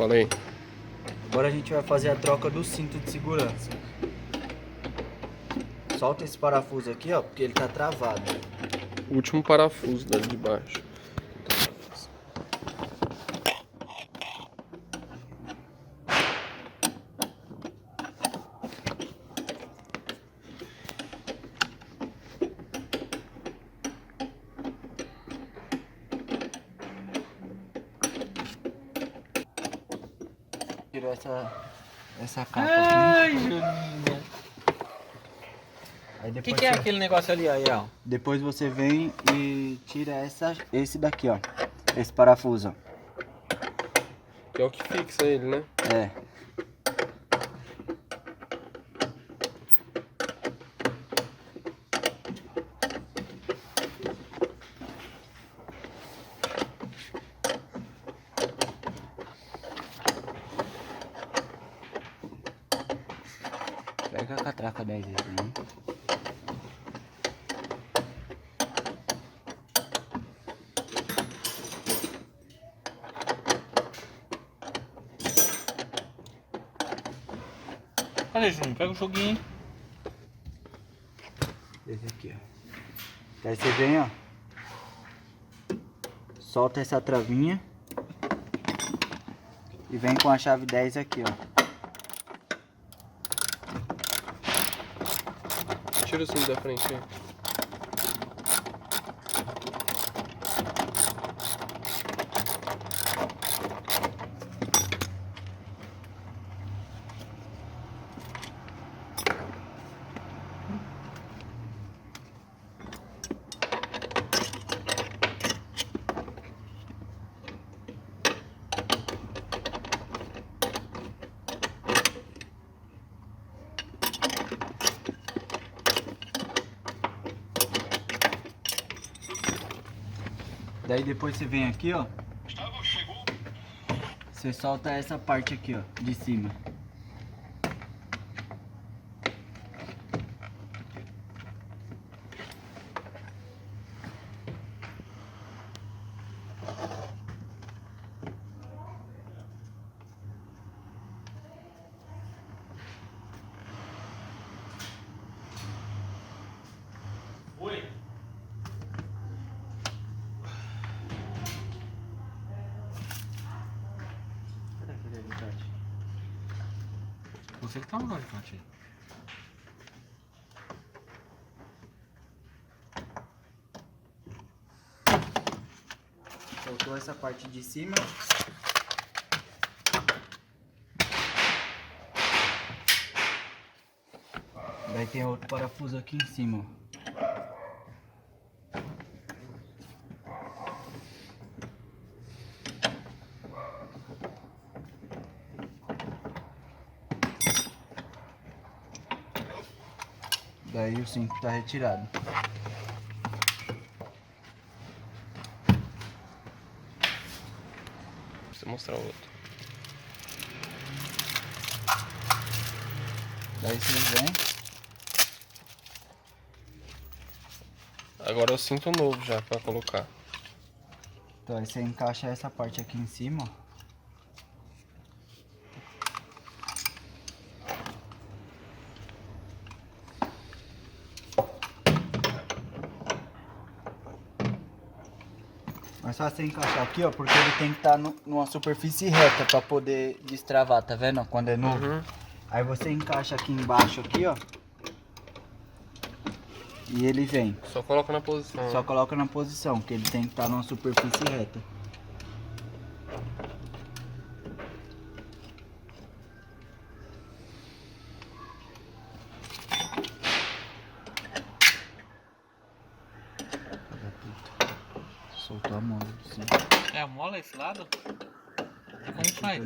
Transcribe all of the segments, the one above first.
Fala aí. Agora a gente vai fazer a troca do cinto de segurança. Solta esse parafuso aqui, ó, porque ele tá travado. O último parafuso dali de baixo. Tirou essa capa Ai, aqui. Julinha. Aí O depois que é aquele negócio ali, aí, ó? Depois você vem e tira esse daqui, ó. Esse parafuso, ó. Que é o que fixa ele, né? É. Pega a catraca 10 vezes, né? Olha, Juninho, pega o joguinho. Esse aqui, ó. Aí você vem, ó. Solta essa travinha. E vem com a chave 10 aqui, ó. Tira o cinto da frente aí. Daí depois você vem aqui, ó. Você solta essa parte aqui, ó, de cima. Oi. Cadê aquele alicate? Você que tá no alicate aí. Soltou essa parte de cima. Daí tem outro parafuso aqui em cima, ó. Daí o cinto tá retirado. Deixa eu mostrar o outro. Daí você vem. Agora eu sinto novo já pra colocar. Então aí você encaixa essa parte aqui em cima, ó. Mas só você encaixar aqui, ó, porque ele tem que estar numa superfície reta pra poder destravar, tá vendo? Quando é novo. Uhum. Aí você encaixa aqui embaixo, aqui, ó. E ele vem. Só coloca na posição. Só coloca na posição, que ele tem que estar numa superfície reta. Soltou a mola de cima. É a mola esse lado? E como faz?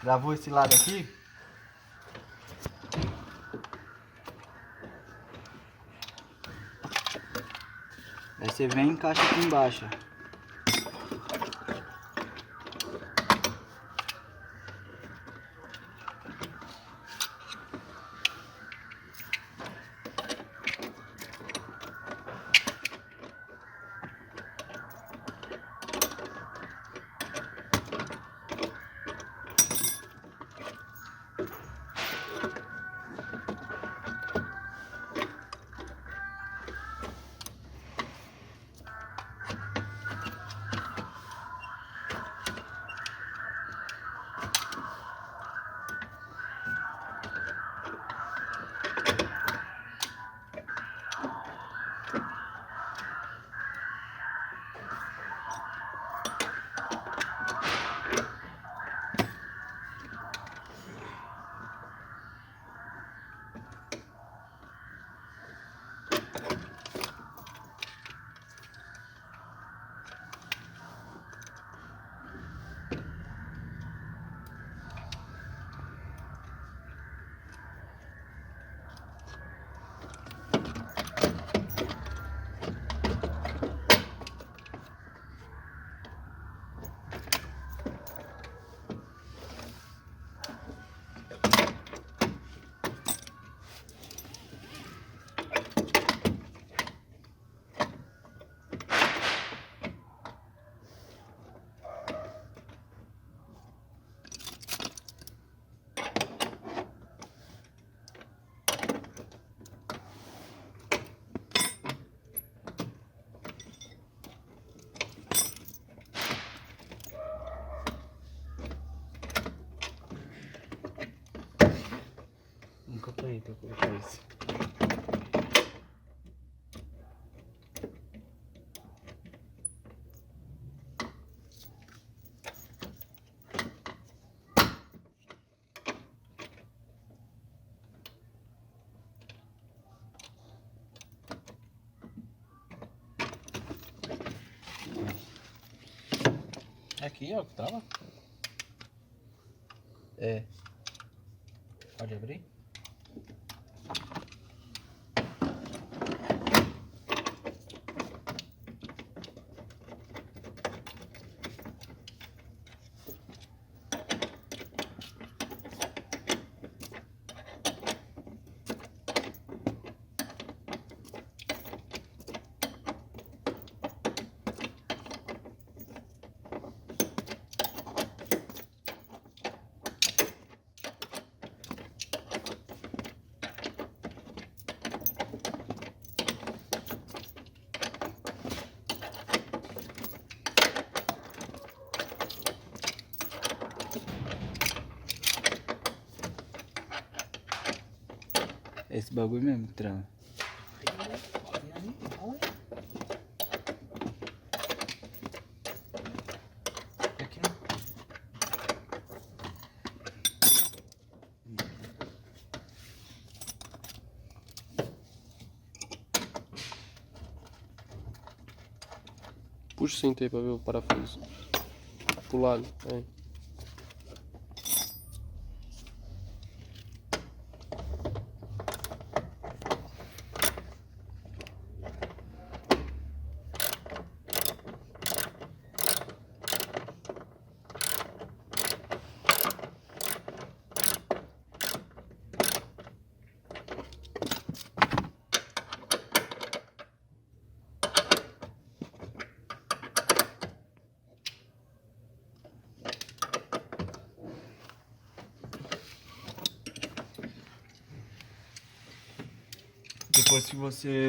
Travou esse lado aqui? Aí você vem e encaixa aqui embaixo. colocar esse. Aqui, ó, que tava. É. Pode abrir? É esse bagulho mesmo que trava. Aqui não. Puxa o cinto aí pra ver o parafuso. Pro lado, aí. Depois que você...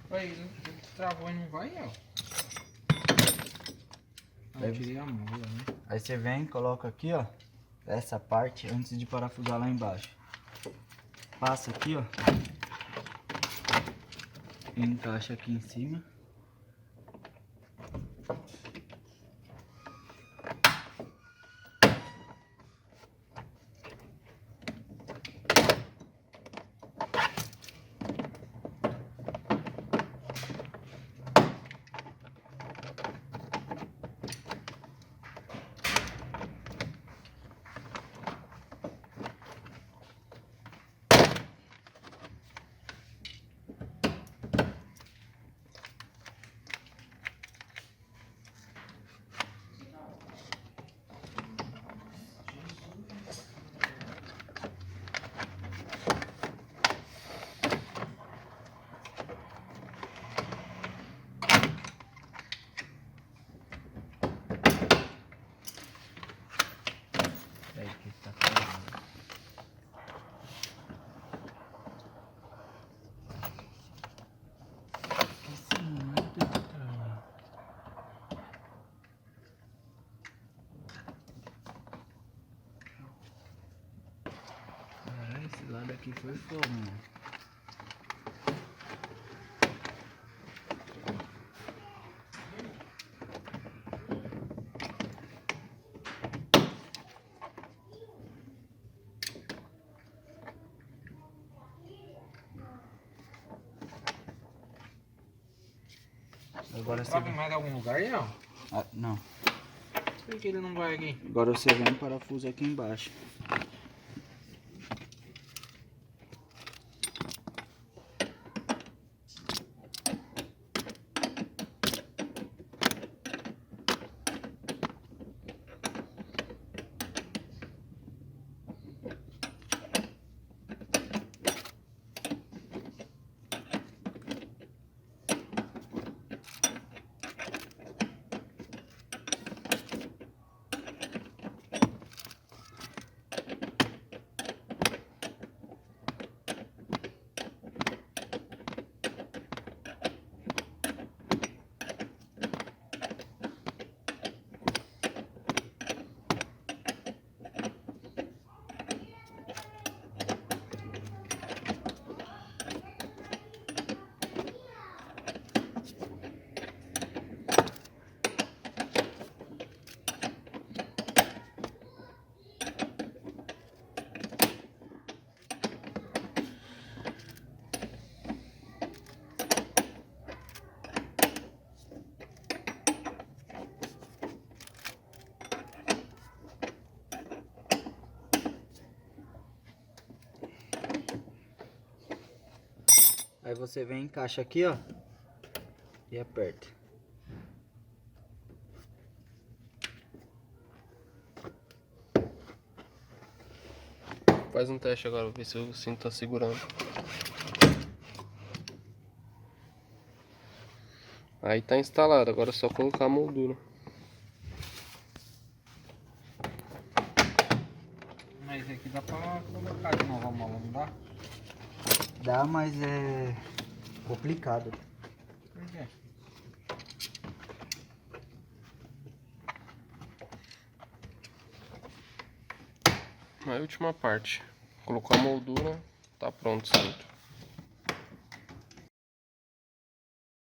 Vai, travou e não vai, ó. Ah, eu tirei a mola, né? Aí você vem, coloca aqui, ó. Essa parte antes de parafusar lá embaixo. Passa aqui, ó. E encaixa aqui em cima. Aí que tá falando. Caralho, esse lado aqui foi fogo, mano. Agora você Trava em vem... mais algum lugar aí, ó? Ah, não. Por que ele não vai aqui? Agora você vem e parafusa aqui embaixo. Aí você vem, encaixa aqui, ó. E aperta. Faz um teste agora, ver se o cinto tá segurando. Aí tá instalado, agora é só colocar a moldura. Mas aqui dá pra colocar de novo a mola, não dá? Dá, mas é complicado. Por quê? Aí a última parte. Colocou a moldura, tá pronto o cinto.